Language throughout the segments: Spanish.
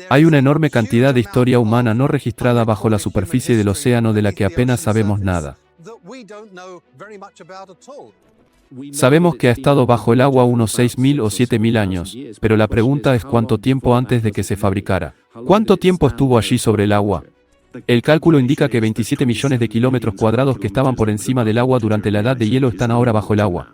Hay una enorme cantidad de historia humana no registrada bajo la superficie del océano de la que apenas sabemos nada. Sabemos que ha estado bajo el agua unos 6.000 o 7.000 años, pero la pregunta es cuánto tiempo antes de que se fabricara. ¿Cuánto tiempo estuvo allí sobre el agua? El cálculo indica que 27 millones de kilómetros cuadrados que estaban por encima del agua durante la edad de hielo están ahora bajo el agua.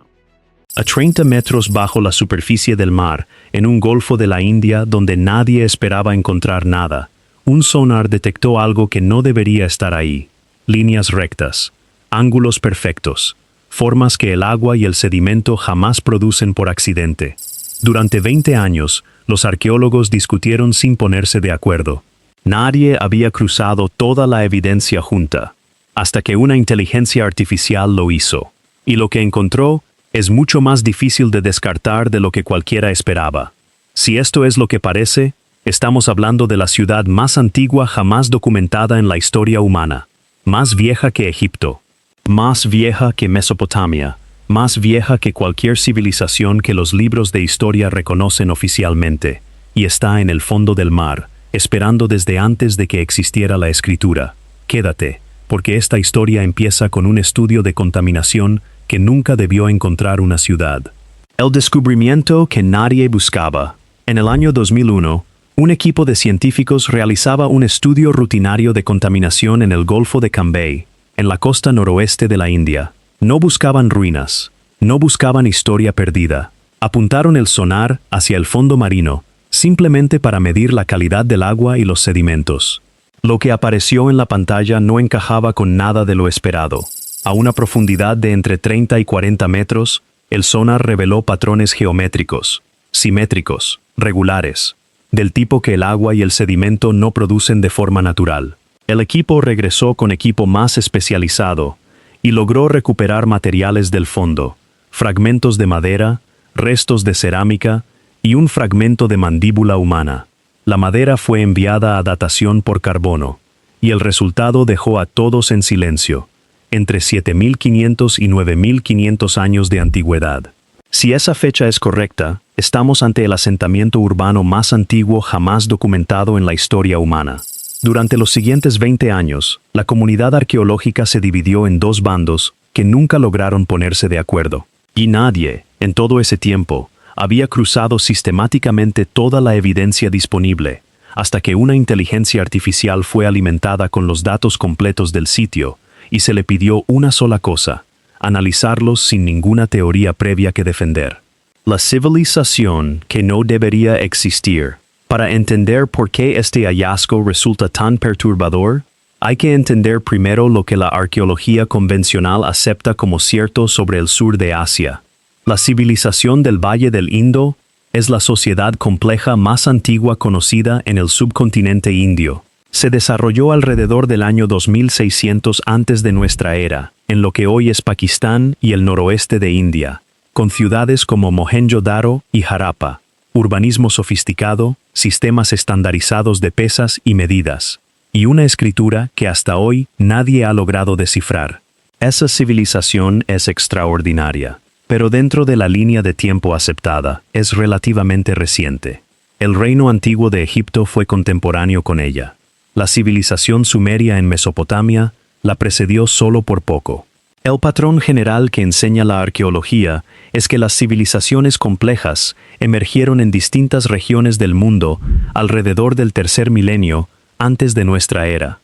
A 30 metros bajo la superficie del mar, en un golfo de la India donde nadie esperaba encontrar nada, un sonar detectó algo que no debería estar ahí. Líneas rectas, ángulos perfectos, formas que el agua y el sedimento jamás producen por accidente. Durante 20 años, los arqueólogos discutieron sin ponerse de acuerdo. Nadie había cruzado toda la evidencia junta, hasta que una inteligencia artificial lo hizo. Y lo que encontró es mucho más difícil de descartar de lo que cualquiera esperaba. Si esto es lo que parece, estamos hablando de la ciudad más antigua jamás documentada en la historia humana. Más vieja que Egipto, más vieja que Mesopotamia, más vieja que cualquier civilización que los libros de historia reconocen oficialmente, y está en el fondo del mar, esperando desde antes de que existiera la escritura. Quédate, porque esta historia empieza con un estudio de contaminación que nunca debió encontrar una ciudad. El descubrimiento que nadie buscaba. En el año 2001, un equipo de científicos realizaba un estudio rutinario de contaminación en el Golfo de Cambay, en la costa noroeste de la India. No buscaban ruinas, no buscaban historia perdida. Apuntaron el sonar hacia el fondo marino, simplemente para medir la calidad del agua y los sedimentos. Lo que apareció en la pantalla no encajaba con nada de lo esperado. A una profundidad de entre 30 y 40 metros, el sonar reveló patrones geométricos, simétricos, regulares, del tipo que el agua y el sedimento no producen de forma natural. El equipo regresó con equipo más especializado y logró recuperar materiales del fondo, fragmentos de madera, restos de cerámica y un fragmento de mandíbula humana. La madera fue enviada a datación por carbono, y el resultado dejó a todos en silencio, entre 7.500 y 9.500 años de antigüedad. Si esa fecha es correcta, estamos ante el asentamiento urbano más antiguo jamás documentado en la historia humana. Durante los siguientes 20 años, la comunidad arqueológica se dividió en dos bandos que nunca lograron ponerse de acuerdo. Y nadie, en todo ese tiempo, había cruzado sistemáticamente toda la evidencia disponible, hasta que una inteligencia artificial fue alimentada con los datos completos del sitio, y se le pidió una sola cosa: analizarlos sin ninguna teoría previa que defender. La civilización que no debería existir. Para entender por qué este hallazgo resulta tan perturbador, hay que entender primero lo que la arqueología convencional acepta como cierto sobre el sur de Asia. La civilización del Valle del Indo es la sociedad compleja más antigua conocida en el subcontinente indio. Se desarrolló alrededor del año 2600 antes de nuestra era, en lo que hoy es Pakistán y el noroeste de India, con ciudades como Mohenjo-Daro y Harappa, urbanismo sofisticado, sistemas estandarizados de pesas y medidas, y una escritura que hasta hoy nadie ha logrado descifrar. Esa civilización es extraordinaria, pero dentro de la línea de tiempo aceptada, es relativamente reciente. El reino antiguo de Egipto fue contemporáneo con ella. La civilización sumeria en Mesopotamia la precedió solo por poco. El patrón general que enseña la arqueología es que las civilizaciones complejas emergieron en distintas regiones del mundo alrededor del tercer milenio antes de nuestra era.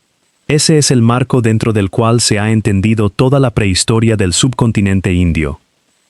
Ese es el marco dentro del cual se ha entendido toda la prehistoria del subcontinente indio.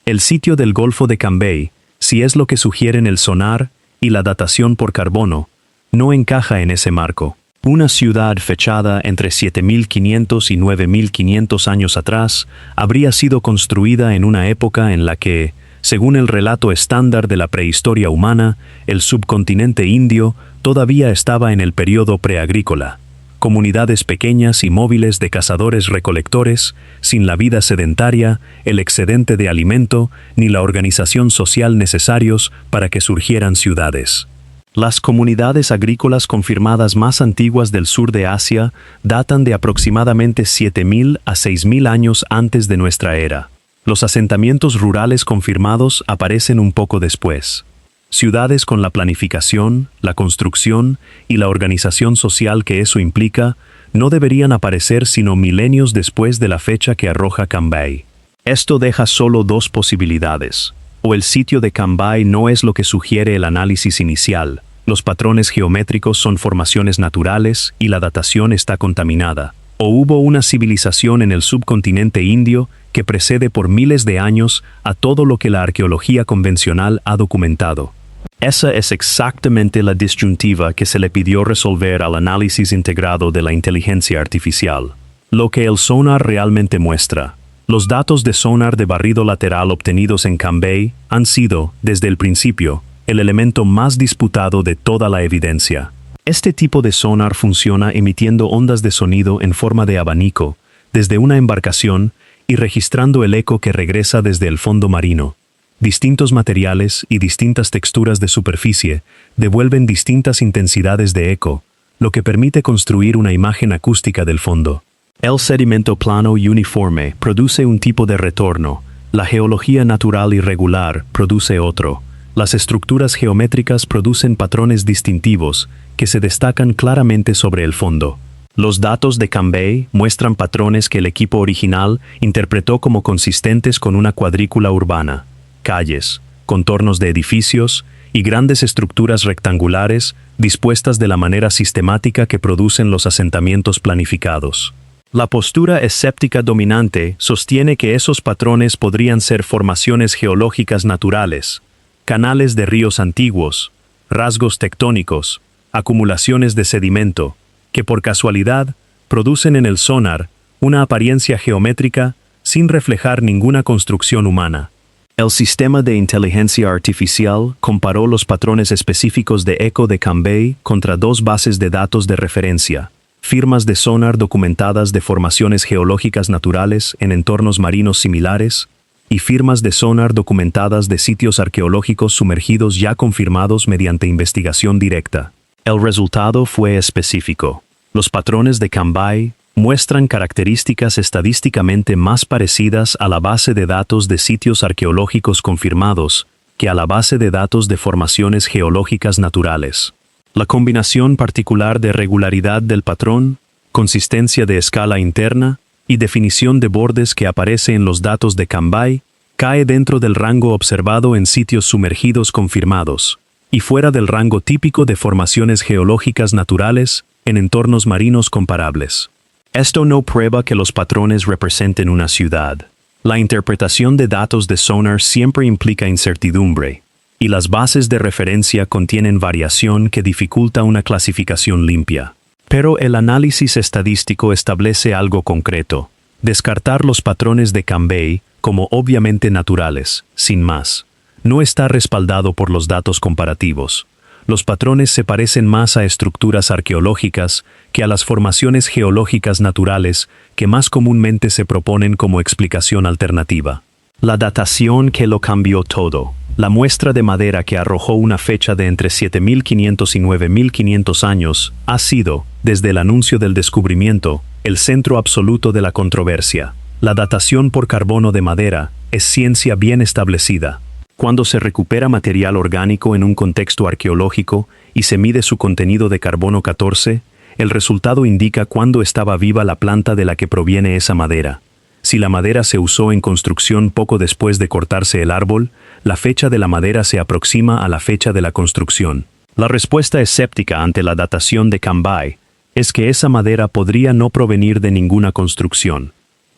El sitio del Golfo de Cambay, si es lo que sugieren el sonar y la datación por carbono, no encaja en ese marco. Una ciudad fechada entre 7.500 y 9.500 años atrás habría sido construida en una época en la que, según el relato estándar de la prehistoria humana, el subcontinente indio todavía estaba en el periodo preagrícola. Comunidades pequeñas y móviles de cazadores-recolectores, sin la vida sedentaria, el excedente de alimento, ni la organización social necesarios para que surgieran ciudades. Las comunidades agrícolas confirmadas más antiguas del sur de Asia datan de aproximadamente 7.000 a 6.000 años antes de nuestra era. Los asentamientos rurales confirmados aparecen un poco después. Ciudades con la planificación, la construcción y la organización social que eso implica no deberían aparecer sino milenios después de la fecha que arroja Cambay. Esto deja solo dos posibilidades. O el sitio de Cambay no es lo que sugiere el análisis inicial, los patrones geométricos son formaciones naturales y la datación está contaminada. O hubo una civilización en el subcontinente indio que precede por miles de años a todo lo que la arqueología convencional ha documentado. Esa es exactamente la disyuntiva que se le pidió resolver al análisis integrado de la inteligencia artificial. Lo que el sonar realmente muestra. Los datos de sonar de barrido lateral obtenidos en Cambay han sido, desde el principio, el elemento más disputado de toda la evidencia. Este tipo de sonar funciona emitiendo ondas de sonido en forma de abanico, desde una embarcación y registrando el eco que regresa desde el fondo marino. Distintos materiales y distintas texturas de superficie devuelven distintas intensidades de eco, lo que permite construir una imagen acústica del fondo. El sedimento plano y uniforme produce un tipo de retorno, la geología natural irregular produce otro. Las estructuras geométricas producen patrones distintivos que se destacan claramente sobre el fondo. Los datos de Cambay muestran patrones que el equipo original interpretó como consistentes con una cuadrícula urbana. Calles, contornos de edificios y grandes estructuras rectangulares dispuestas de la manera sistemática que producen los asentamientos planificados. La postura escéptica dominante sostiene que esos patrones podrían ser formaciones geológicas naturales, canales de ríos antiguos, rasgos tectónicos, acumulaciones de sedimento, que por casualidad producen en el sonar una apariencia geométrica sin reflejar ninguna construcción humana. El sistema de inteligencia artificial comparó los patrones específicos de eco de Cambay contra dos bases de datos de referencia, firmas de sonar documentadas de formaciones geológicas naturales en entornos marinos similares, y firmas de sonar documentadas de sitios arqueológicos sumergidos ya confirmados mediante investigación directa. El resultado fue específico. Los patrones de Cambay muestran características estadísticamente más parecidas a la base de datos de sitios arqueológicos confirmados que a la base de datos de formaciones geológicas naturales. La combinación particular de regularidad del patrón, consistencia de escala interna y definición de bordes que aparece en los datos de Cambay cae dentro del rango observado en sitios sumergidos confirmados y fuera del rango típico de formaciones geológicas naturales en entornos marinos comparables. Esto no prueba que los patrones representen una ciudad. La interpretación de datos de sonar siempre implica incertidumbre, y las bases de referencia contienen variación que dificulta una clasificación limpia. Pero el análisis estadístico establece algo concreto: descartar los patrones de Cambay como obviamente naturales, sin más. No está respaldado por los datos comparativos. Los patrones se parecen más a estructuras arqueológicas que a las formaciones geológicas naturales que más comúnmente se proponen como explicación alternativa. La datación que lo cambió todo. La muestra de madera que arrojó una fecha de entre 7500 y 9500 años ha sido, desde el anuncio del descubrimiento, el centro absoluto de la controversia. La datación por carbono de madera es ciencia bien establecida. Cuando se recupera material orgánico en un contexto arqueológico y se mide su contenido de carbono 14, el resultado indica cuándo estaba viva la planta de la que proviene esa madera. Si la madera se usó en construcción poco después de cortarse el árbol, la fecha de la madera se aproxima a la fecha de la construcción. La respuesta escéptica ante la datación de Cambay es que esa madera podría no provenir de ninguna construcción.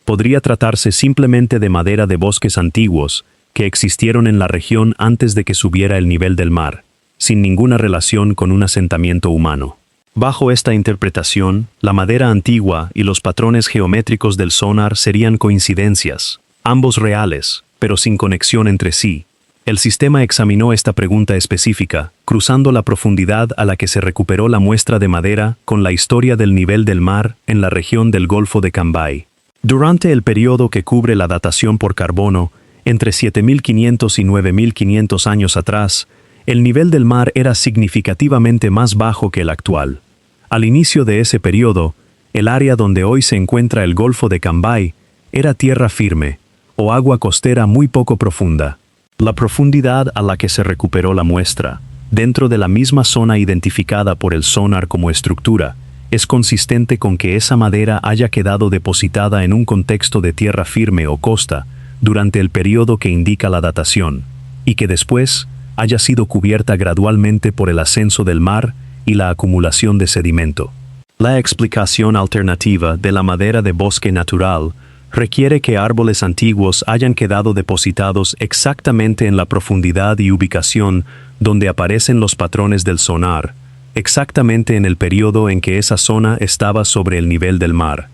Podría tratarse simplemente de madera de bosques antiguos que existieron en la región antes de que subiera el nivel del mar, sin ninguna relación con un asentamiento humano. Bajo esta interpretación, la madera antigua y los patrones geométricos del sonar serían coincidencias, ambos reales, pero sin conexión entre sí. El sistema examinó esta pregunta específica, cruzando la profundidad a la que se recuperó la muestra de madera con la historia del nivel del mar en la región del Golfo de Cambay. Durante el periodo que cubre la datación por carbono, entre 7500 y 9500 años atrás, el nivel del mar era significativamente más bajo que el actual. Al inicio de ese periodo, el área donde hoy se encuentra el Golfo de Cambay era tierra firme, o agua costera muy poco profunda. La profundidad a la que se recuperó la muestra, dentro de la misma zona identificada por el sonar como estructura, es consistente con que esa madera haya quedado depositada en un contexto de tierra firme o costa durante el periodo que indica la datación, y que después haya sido cubierta gradualmente por el ascenso del mar y la acumulación de sedimento. La explicación alternativa de la madera de bosque natural requiere que árboles antiguos hayan quedado depositados exactamente en la profundidad y ubicación donde aparecen los patrones del sonar, exactamente en el periodo en que esa zona estaba sobre el nivel del mar.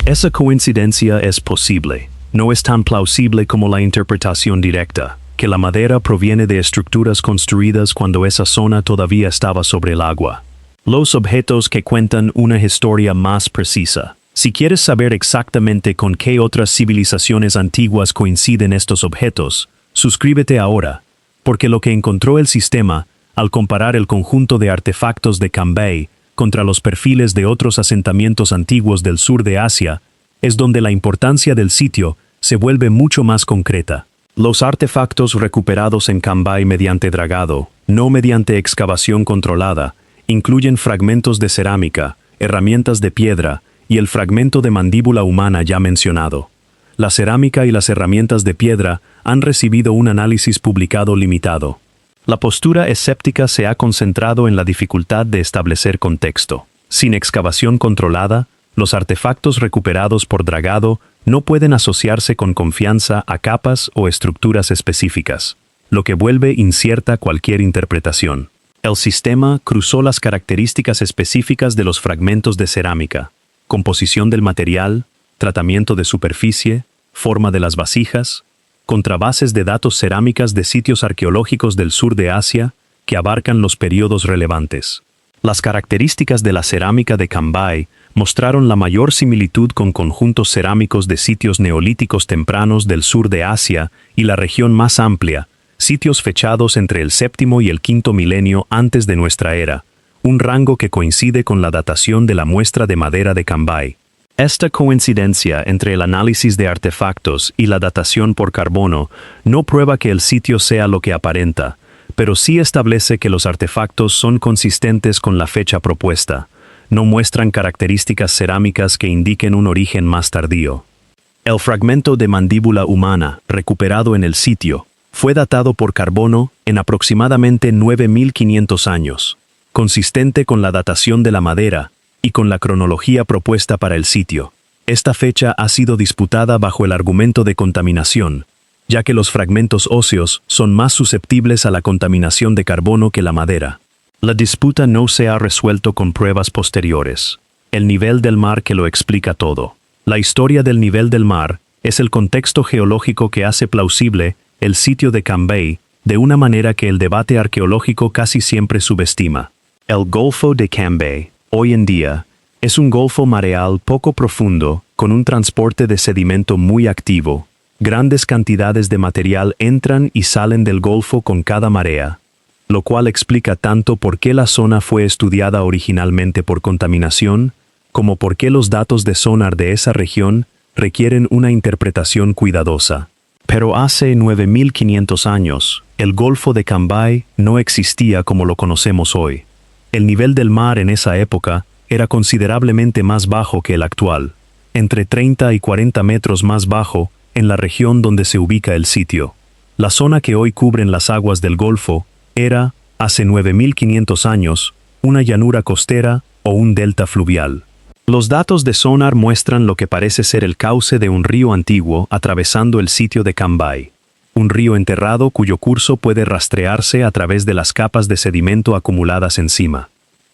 Esa coincidencia es posible. No es tan plausible como la interpretación directa, que la madera proviene de estructuras construidas cuando esa zona todavía estaba sobre el agua. Los objetos que cuentan una historia más precisa. Si quieres saber exactamente con qué otras civilizaciones antiguas coinciden estos objetos, suscríbete ahora, porque lo que encontró el sistema, al comparar el conjunto de artefactos de Cambay contra los perfiles de otros asentamientos antiguos del sur de Asia, es donde la importancia del sitio se vuelve mucho más concreta. Los artefactos recuperados en Cambay mediante dragado, no mediante excavación controlada, incluyen fragmentos de cerámica, herramientas de piedra y el fragmento de mandíbula humana ya mencionado. La cerámica y las herramientas de piedra han recibido un análisis publicado limitado. La postura escéptica se ha concentrado en la dificultad de establecer contexto. Sin excavación controlada, los artefactos recuperados por dragado no pueden asociarse con confianza a capas o estructuras específicas, lo que vuelve incierta cualquier interpretación. El sistema cruzó las características específicas de los fragmentos de cerámica, composición del material, tratamiento de superficie, forma de las vasijas, contra bases de datos cerámicas de sitios arqueológicos del sur de Asia que abarcan los periodos relevantes. Las características de la cerámica de Cambay mostraron la mayor similitud con conjuntos cerámicos de sitios neolíticos tempranos del sur de Asia y la región más amplia, sitios fechados entre el séptimo y el quinto milenio antes de nuestra era, un rango que coincide con la datación de la muestra de madera de Cambay. Esta coincidencia entre el análisis de artefactos y la datación por carbono no prueba que el sitio sea lo que aparenta, pero sí establece que los artefactos son consistentes con la fecha propuesta, no muestran características cerámicas que indiquen un origen más tardío. El fragmento de mandíbula humana, recuperado en el sitio, fue datado por carbono en aproximadamente 9.500 años, consistente con la datación de la madera y con la cronología propuesta para el sitio. Esta fecha ha sido disputada bajo el argumento de contaminación, ya que los fragmentos óseos son más susceptibles a la contaminación de carbono que la madera. La disputa no se ha resuelto con pruebas posteriores. El nivel del mar que lo explica todo. La historia del nivel del mar es el contexto geológico que hace plausible el sitio de Cambay de una manera que el debate arqueológico casi siempre subestima. El Golfo de Cambay, hoy en día, es un golfo mareal poco profundo, con un transporte de sedimento muy activo. Grandes cantidades de material entran y salen del golfo con cada marea, lo cual explica tanto por qué la zona fue estudiada originalmente por contaminación, como por qué los datos de sonar de esa región requieren una interpretación cuidadosa. Pero hace 9.500 años, el Golfo de Cambay no existía como lo conocemos hoy. El nivel del mar en esa época era considerablemente más bajo que el actual, entre 30 y 40 metros más bajo en la región donde se ubica el sitio. La zona que hoy cubren las aguas del Golfo era, hace 9.500 años, una llanura costera o un delta fluvial. Los datos de sonar muestran lo que parece ser el cauce de un río antiguo atravesando el sitio de Cambay. Un río enterrado cuyo curso puede rastrearse a través de las capas de sedimento acumuladas encima.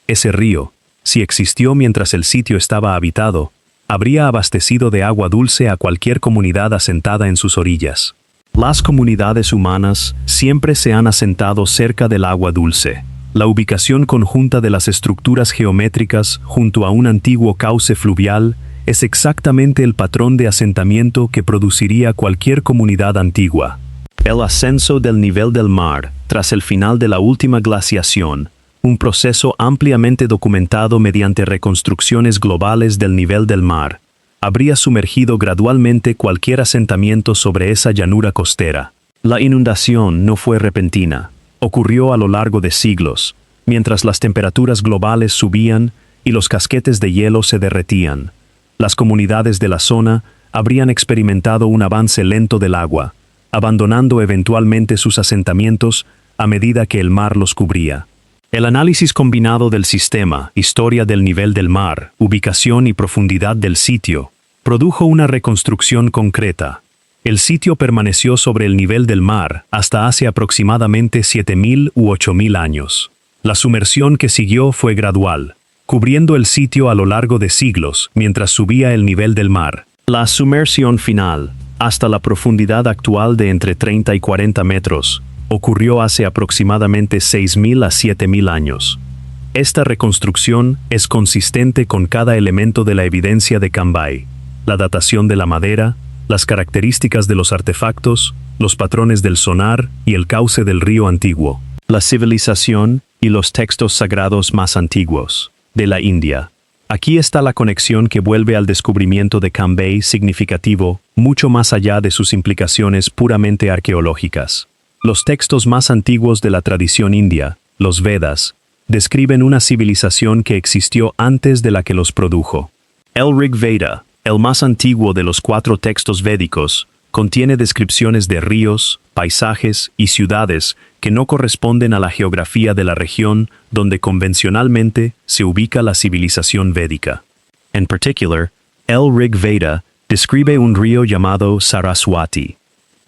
Ese río, si existió mientras el sitio estaba habitado, habría abastecido de agua dulce a cualquier comunidad asentada en sus orillas. Las comunidades humanas siempre se han asentado cerca del agua dulce. La ubicación conjunta de las estructuras geométricas junto a un antiguo cauce fluvial es exactamente el patrón de asentamiento que produciría cualquier comunidad antigua. El ascenso del nivel del mar, tras el final de la última glaciación, un proceso ampliamente documentado mediante reconstrucciones globales del nivel del mar, habría sumergido gradualmente cualquier asentamiento sobre esa llanura costera. La inundación no fue repentina, ocurrió a lo largo de siglos, mientras las temperaturas globales subían y los casquetes de hielo se derretían. Las comunidades de la zona habrían experimentado un avance lento del agua, abandonando eventualmente sus asentamientos a medida que el mar los cubría. El análisis combinado del sistema, historia del nivel del mar, ubicación y profundidad del sitio, produjo una reconstrucción concreta. El sitio permaneció sobre el nivel del mar hasta hace aproximadamente 7.000 u 8.000 años. La sumersión que siguió fue gradual, cubriendo el sitio a lo largo de siglos mientras subía el nivel del mar. La sumersión final, hasta la profundidad actual de entre 30 y 40 metros, ocurrió hace aproximadamente 6.000 a 7.000 años. Esta reconstrucción es consistente con cada elemento de la evidencia de Cambay: la datación de la madera, las características de los artefactos, los patrones del sonar y el cauce del río antiguo, la civilización y los textos sagrados más antiguos de la India. Aquí está la conexión que vuelve al descubrimiento de Cambay significativo, mucho más allá de sus implicaciones puramente arqueológicas. Los textos más antiguos de la tradición india, los Vedas, describen una civilización que existió antes de la que los produjo. El Rig Veda, el más antiguo de los 4 textos védicos, contiene descripciones de ríos, paisajes y ciudades que no corresponden a la geografía de la región donde convencionalmente se ubica la civilización védica. En particular, el Rig Veda describe un río llamado Saraswati,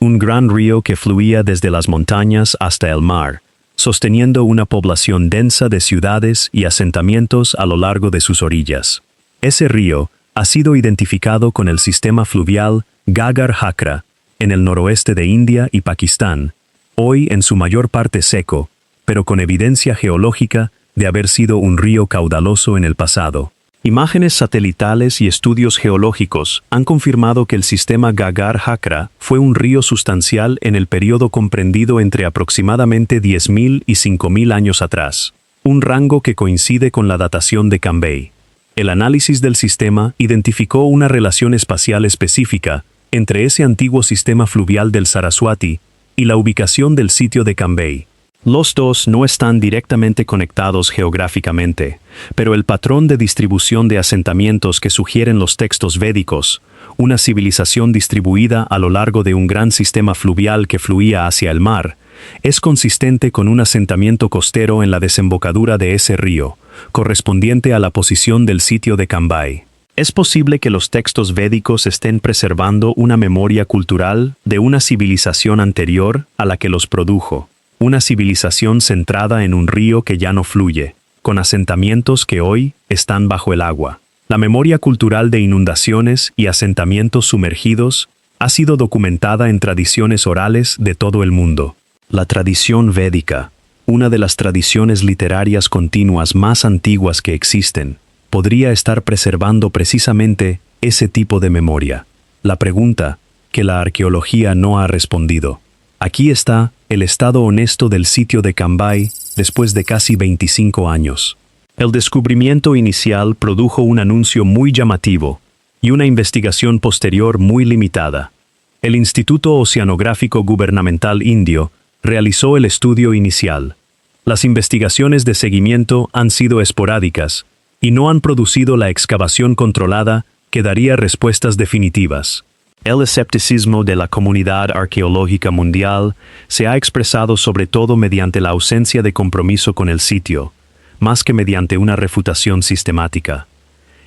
un gran río que fluía desde las montañas hasta el mar, sosteniendo una población densa de ciudades y asentamientos a lo largo de sus orillas. Ese río ha sido identificado con el sistema fluvial Ghaggar-Hakra en el noroeste de India y Pakistán, hoy en su mayor parte seco, pero con evidencia geológica de haber sido un río caudaloso en el pasado. Imágenes satelitales y estudios geológicos han confirmado que el sistema Ghaggar-Hakra fue un río sustancial en el periodo comprendido entre aproximadamente 10.000 y 5.000 años atrás, un rango que coincide con la datación de Cambay. El análisis del sistema identificó una relación espacial específica entre ese antiguo sistema fluvial del Saraswati y la ubicación del sitio de Cambay. Los dos no están directamente conectados geográficamente, pero el patrón de distribución de asentamientos que sugieren los textos védicos, una civilización distribuida a lo largo de un gran sistema fluvial que fluía hacia el mar, es consistente con un asentamiento costero en la desembocadura de ese río, correspondiente a la posición del sitio de Cambay. Es posible que los textos védicos estén preservando una memoria cultural de una civilización anterior a la que los produjo, una civilización centrada en un río que ya no fluye, con asentamientos que hoy están bajo el agua. La memoria cultural de inundaciones y asentamientos sumergidos ha sido documentada en tradiciones orales de todo el mundo. La tradición védica, una de las tradiciones literarias continuas más antiguas que existen, podría estar preservando precisamente ese tipo de memoria. La pregunta que la arqueología no ha respondido. Aquí está el estado honesto del sitio de Cambay después de casi 25 años. El descubrimiento inicial produjo un anuncio muy llamativo y una investigación posterior muy limitada. El Instituto Oceanográfico Gubernamental Indio realizó el estudio inicial. Las investigaciones de seguimiento han sido esporádicas y no han producido la excavación controlada que daría respuestas definitivas. El escepticismo de la comunidad arqueológica mundial se ha expresado sobre todo mediante la ausencia de compromiso con el sitio, más que mediante una refutación sistemática.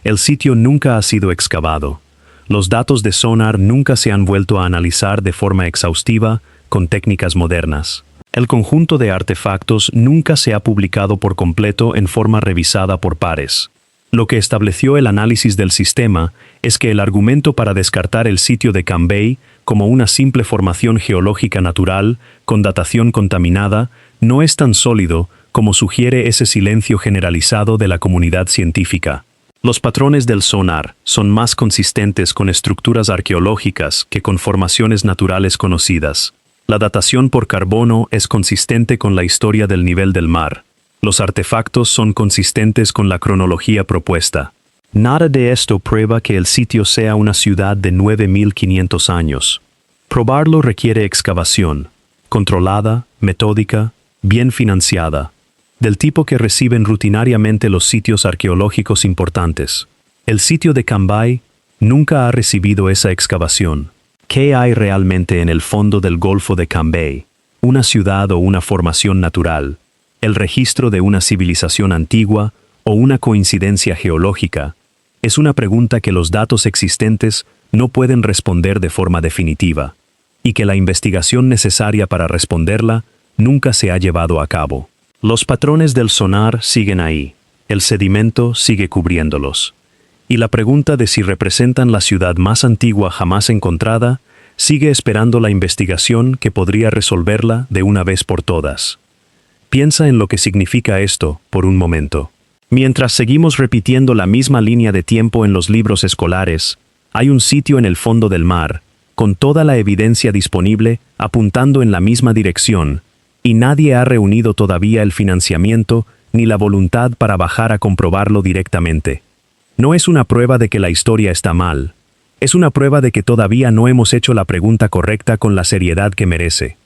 El sitio nunca ha sido excavado. Los datos de sonar nunca se han vuelto a analizar de forma exhaustiva con técnicas modernas. El conjunto de artefactos nunca se ha publicado por completo en forma revisada por pares. Lo que estableció el análisis del sistema es que el argumento para descartar el sitio de Cambay como una simple formación geológica natural con datación contaminada no es tan sólido como sugiere ese silencio generalizado de la comunidad científica. Los patrones del sonar son más consistentes con estructuras arqueológicas que con formaciones naturales conocidas. La datación por carbono es consistente con la historia del nivel del mar. Los artefactos son consistentes con la cronología propuesta. Nada de esto prueba que el sitio sea una ciudad de 9.500 años. Probarlo requiere excavación, controlada, metódica, bien financiada, del tipo que reciben rutinariamente los sitios arqueológicos importantes. El sitio de Cambay nunca ha recibido esa excavación. ¿Qué hay realmente en el fondo del Golfo de Cambay? ¿Una ciudad o una formación natural? ¿El registro de una civilización antigua o una coincidencia geológica? Es una pregunta que los datos existentes no pueden responder de forma definitiva, y que la investigación necesaria para responderla nunca se ha llevado a cabo. Los patrones del sonar siguen ahí, el sedimento sigue cubriéndolos, y la pregunta de si representan la ciudad más antigua jamás encontrada sigue esperando la investigación que podría resolverla de una vez por todas. Piensa en lo que significa esto por un momento. Mientras seguimos repitiendo la misma línea de tiempo en los libros escolares, hay un sitio en el fondo del mar, con toda la evidencia disponible apuntando en la misma dirección, y nadie ha reunido todavía el financiamiento ni la voluntad para bajar a comprobarlo directamente. No es una prueba de que la historia está mal, es una prueba de que todavía no hemos hecho la pregunta correcta con la seriedad que merece.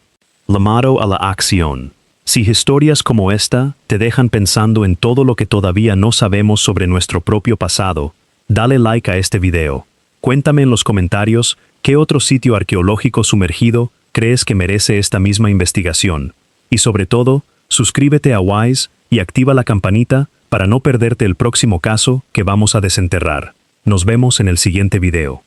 Llamado a la acción. Si historias como esta te dejan pensando en todo lo que todavía no sabemos sobre nuestro propio pasado, dale like a este video. Cuéntame en los comentarios qué otro sitio arqueológico sumergido crees que merece esta misma investigación. Y sobre todo, suscríbete a Wise y activa la campanita para no perderte el próximo caso que vamos a desenterrar. Nos vemos en el siguiente video.